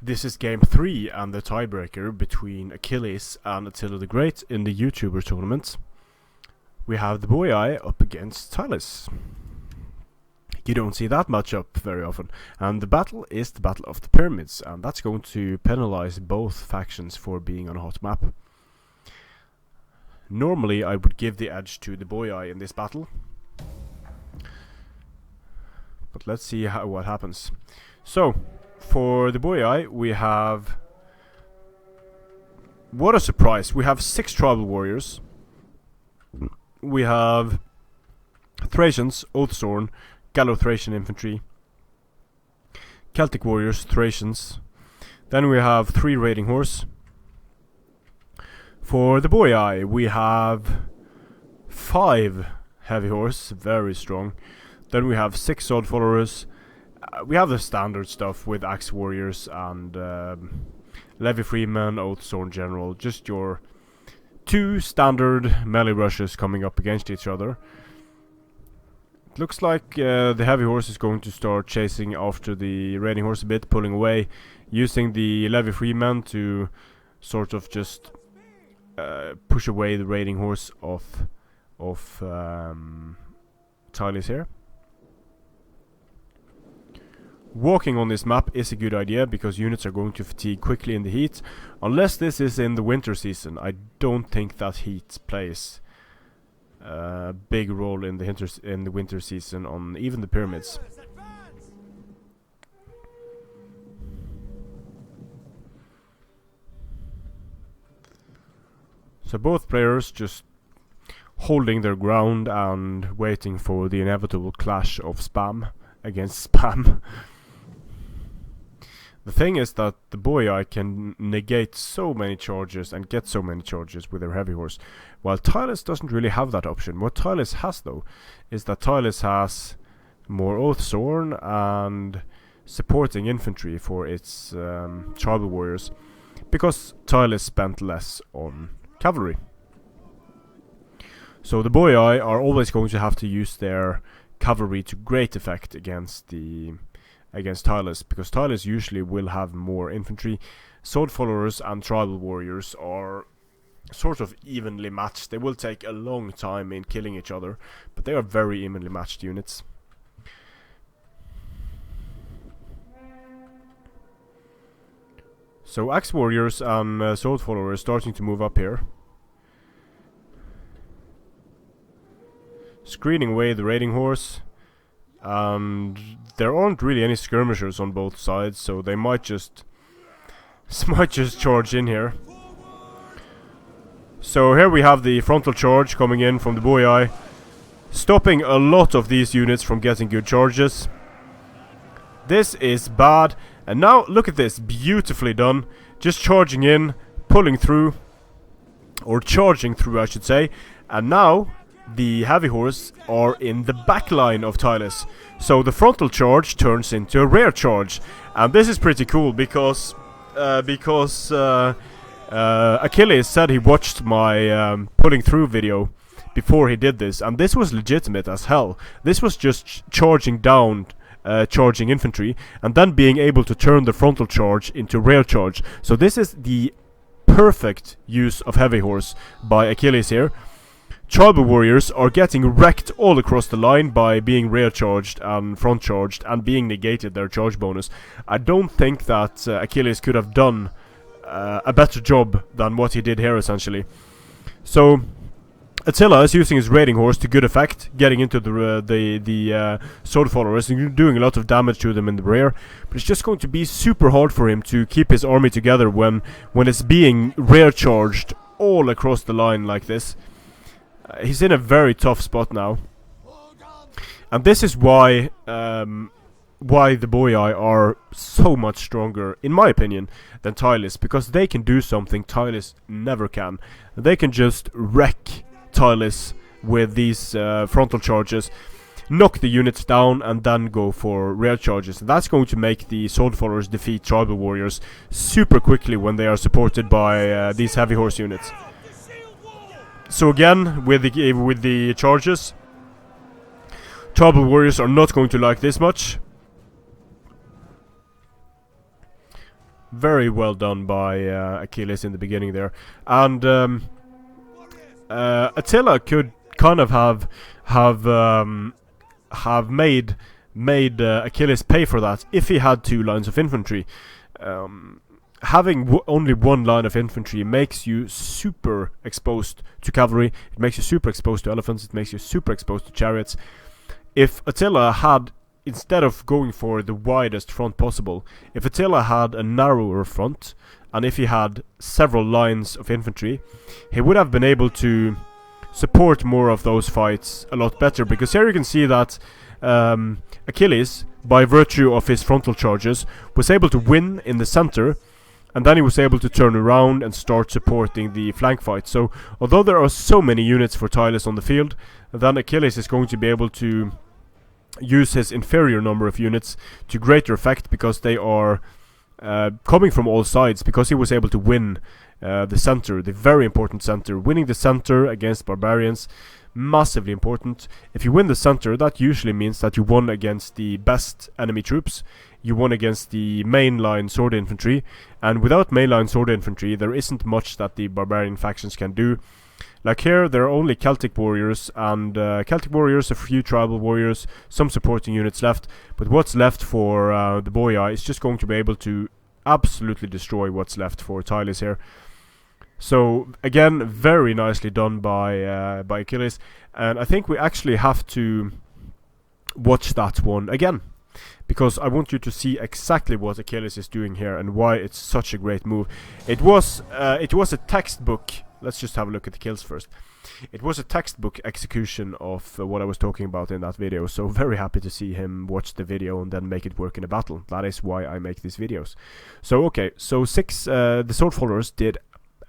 This is game 3 and the tiebreaker between Achilles and Attila the Great in the YouTuber tournament. We have the Boii up against Tylis. You don't see that match up very often, and the battle is the Battle of the Pyramids, and that's going to penalize both factions for being on a hot map. Normally I would give the edge to the Boii in this battle, but let's see what happens. So, for the Boii, we have... What a surprise! We have 6 tribal warriors. We have Thracians, Oathsworn, Gallo-Thracian infantry, Celtic warriors, Thracians. Then we have 3 raiding horse. For the Boii, we have 5 heavy horse, very strong. Then we have 6 sword followers. We have the standard stuff with axe warriors and levy freemen, Oathsworn general. Just your 2 standard melee rushes coming up against each other. It looks like the heavy horse is going to start chasing after the raiding horse a bit, pulling away, using the levy freemen to sort of just push away the raiding horse of Tylis here. Walking on this map is a good idea because units are going to fatigue quickly in the heat. Unless this is in the winter season, I don't think that heat plays a big role in the winter season on even the pyramids. So both players just holding their ground and waiting for the inevitable clash of spam against spam. The thing is that the Boii can negate so many charges and get so many charges with their heavy horse, while Tylis doesn't really have that option. What Tylis has though is that Tylis has more Oathsworn and supporting infantry for its tribal warriors, because Tylis spent less on cavalry. So the Boii are always going to have to use their cavalry to great effect against Tylis, because Tylis usually will have more infantry. Sword followers and tribal warriors are sort of evenly matched. They will take a long time in killing each other, but they are very evenly matched units. So axe warriors and sword followers starting to move up here, screening away the raiding horse. And there aren't really any skirmishers on both sides, so they might just charge in here. So here we have the frontal charge coming in from the Boii, stopping a lot of these units from getting good charges. This is bad, and now look at this, beautifully done. Just charging in, pulling through, or charging through I should say, and now the heavy horse are in the back line of Tylis. So the frontal charge turns into a rear charge. And this is pretty cool because Achilles said he watched my pulling through video before he did this, and this was legitimate as hell. This was just charging down, charging infantry, and then being able to turn the frontal charge into rear charge. So this is the perfect use of heavy horse by Achilles here. Tribal warriors are getting wrecked all across the line by being rear charged and front charged and being negated their charge bonus. I don't think that Achilles could have done a better job than what he did here essentially. So Attila is using his raiding horse to good effect, getting into the sword followers and doing a lot of damage to them in the rear. But it's just going to be super hard for him to keep his army together when it's being rear charged all across the line like this. He's in a very tough spot now, and this is why the Boii are so much stronger, in my opinion, than Tylis, because they can do something Tylis never can. They can just wreck Tylis with these frontal charges, knock the units down, and then go for rear charges. And that's going to make the sword followers defeat tribal warriors super quickly when they are supported by these heavy horse units. So again, with the charges, tribal warriors are not going to like this much. Very well done by Achilles in the beginning there. And Attila could kind of have made Achilles pay for that if he had 2 lines of infantry. Having only 1 line of infantry makes you super exposed to cavalry. It makes you super exposed to elephants. It makes you super exposed to chariots. If Attila had, instead of going for the widest front possible, if Attila had a narrower front, and if he had several lines of infantry, he would have been able to support more of those fights a lot better. Because here you can see that Achilles, by virtue of his frontal charges, was able to win in the center, and then he was able to turn around and start supporting the flank fight. So although there are so many units for Tylis on the field, then Achilles is going to be able to use his inferior number of units to greater effect, because they are coming from all sides, because he was able to win the center, the very important center. Winning the center against barbarians, massively important. If you win the center, that usually means that you won against the best enemy troops. You won against the mainline sword infantry, and without mainline sword infantry there isn't much that the barbarian factions can do. Like here, there are only Celtic warriors, and Celtic warriors, a few tribal warriors, some supporting units left, but what's left for the Boii is just going to be able to absolutely destroy what's left for Tylis here. So again, very nicely done by Achilles, and I think we actually have to watch that one again, because I want you to see exactly what Achilles is doing here and why it's such a great move. It was a textbook. Let's just have a look at the kills first. It was a textbook execution of what I was talking about in that video, so very happy to see him watch the video and then make it work in a battle. That is why I make these videos. So okay, so the sword followers did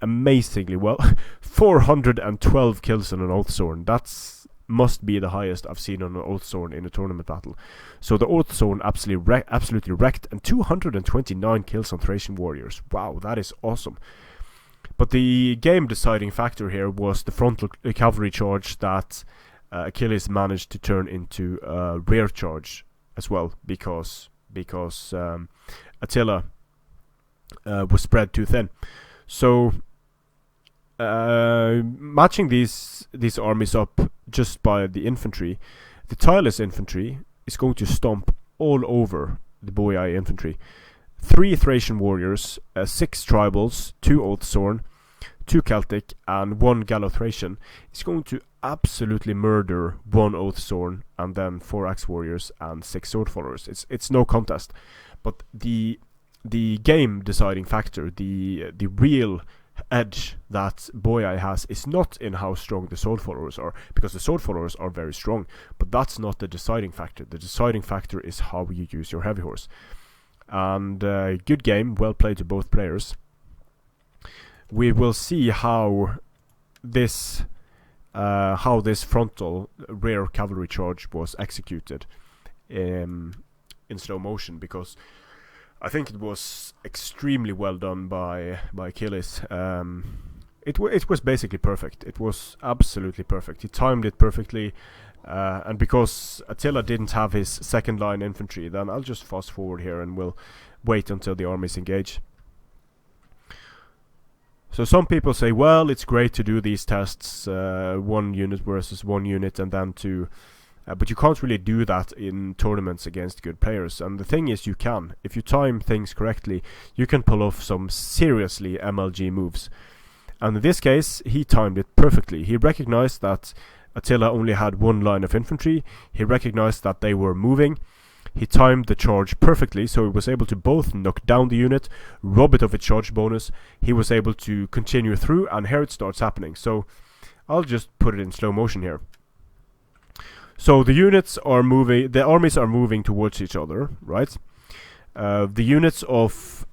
amazingly well. 412 kills on an Oathsworn. That's must be the highest I've seen on an Oathsworn in a tournament battle. So the Oathsworn absolutely wrecked, and 229 kills on Thracian warriors. Wow, that is awesome. But the game deciding factor here was the frontal cavalry charge that Achilles managed to turn into a rear charge as well, because Attila was spread too thin. So matching these armies up just by the infantry, the Tylis infantry is going to stomp all over the Boii infantry. 3 Thracian warriors, 6 tribals, 2 Oathsworn, 2 Celtic, and 1 Gallo-Thracian is going to absolutely murder 1 Oathsworn, and then 4 Axe warriors and 6 sword followers. It's no contest. But the game deciding factor, the real edge that Boii has, is not in how strong the sword followers are, because the sword followers are very strong, but that's not the deciding factor. The deciding factor is how you use your heavy horse. And good game, well played to both players. We will see how this frontal rear cavalry charge was executed in slow motion, because I think it was extremely well done by Achilles. It was basically perfect. It was absolutely perfect. He timed it perfectly. And because Attila didn't have his second line infantry, then I'll just fast forward here and we'll wait until the armies engage. So some people say, well, it's great to do these tests, 1 unit versus 1 unit, and then but you can't really do that in tournaments against good players. And the thing is, you can. If you time things correctly, you can pull off some seriously MLG moves. And in this case, he timed it perfectly. He recognized that Attila only had 1 line of infantry. He recognized that they were moving. He timed the charge perfectly, so he was able to both knock down the unit, rob it of its charge bonus. He was able to continue through, and here it starts happening. So I'll just put it in slow motion here. So the units are moving, the armies are moving towards each other, right? The units of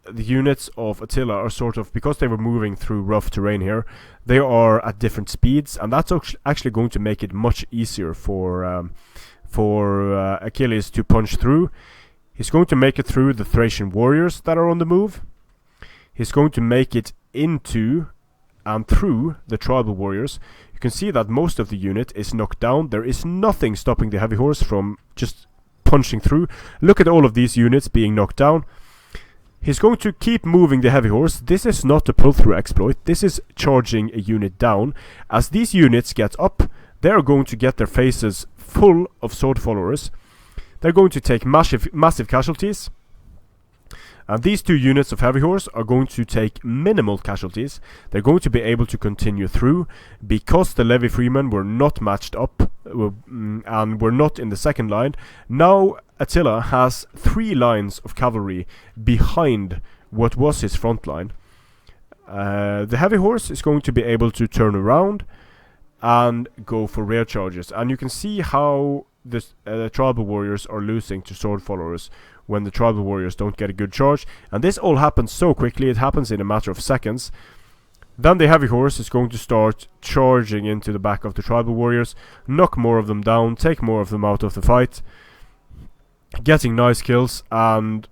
Attila are sort of, because they were moving through rough terrain here, they are at different speeds, and that's actually going to make it much easier for Achilles to punch through. He's going to make it through the Thracian warriors that are on the move. He's going to make it into and through the tribal warriors. You can see that most of the unit is knocked down. There is nothing stopping the heavy horse from just punching through. Look at all of these units being knocked down. He's going to keep moving the heavy horse. This is not a pull-through exploit. This is charging a unit down. As these units get up, they're going to get their faces full of sword followers. They're going to take massive casualties. And these two units of heavy horse are going to take minimal casualties. They're going to be able to continue through because the levy freemen were not matched up and were not in the second line. Now Attila has 3 lines of cavalry behind what was his front line. The heavy horse is going to be able to turn around and go for rear charges. And you can see how the tribal warriors are losing to sword followers when the tribal warriors don't get a good charge. And this all happens so quickly, it happens in a matter of seconds. Then the heavy horse is going to start charging into the back of the tribal warriors, knock more of them down, take more of them out of the fight, getting nice kills, and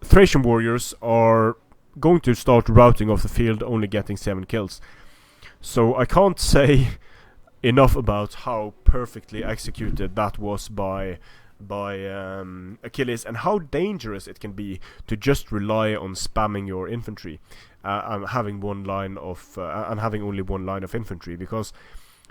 Thracian warriors are going to start routing off the field, only getting 7 kills. So I can't say enough about how perfectly executed that was by Achilles, and how dangerous it can be to just rely on spamming your infantry and having having only one line of infantry, because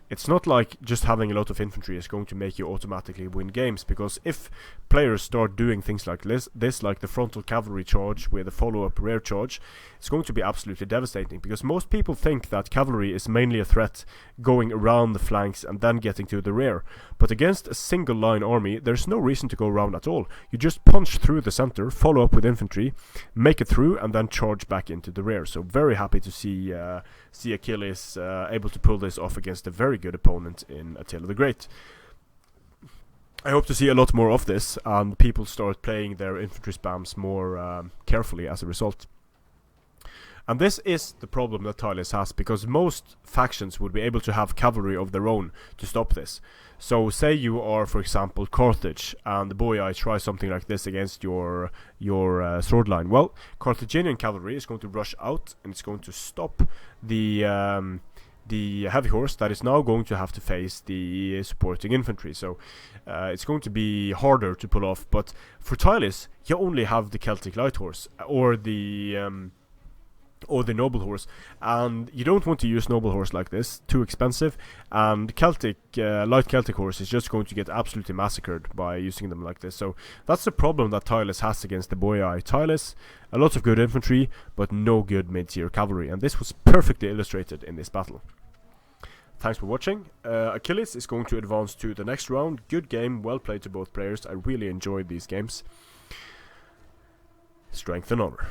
it's not like just having a lot of infantry is going to make you automatically win games. Because if players start doing things like this, like the frontal cavalry charge with a follow-up rear charge, it's going to be absolutely devastating. Because most people think that cavalry is mainly a threat going around the flanks and then getting to the rear. But against a single line army, there's no reason to go around at all. You just punch through the center, follow up with infantry, make it through, and then charge back into the rear. So very happy to see Achilles able to pull this off against a very good opponent in Attila the Great. I hope to see a lot more of this, and people start playing their infantry spams more carefully as a result. And this is the problem that Tylis has, because most factions would be able to have cavalry of their own to stop this. So say you are, for example, Carthage, and the Boii try something like this against your sword line. Well, Carthaginian cavalry is going to rush out, and it's going to stop the heavy horse that is now going to have to face the supporting infantry. So it's going to be harder to pull off. But for Tylis, you only have the Celtic light horse or the noble horse, and you don't want to use noble horse like this, too expensive, and light Celtic horse is just going to get absolutely massacred by using them like this. So that's the problem that Tylis has against the Boii. Tylis, a lot of good infantry, but no good mid-tier cavalry, and this was perfectly illustrated in this battle. Thanks for watching. Achilles is going to advance to the next round. Good game, well played to both players. I really enjoyed these games. Strength and honor.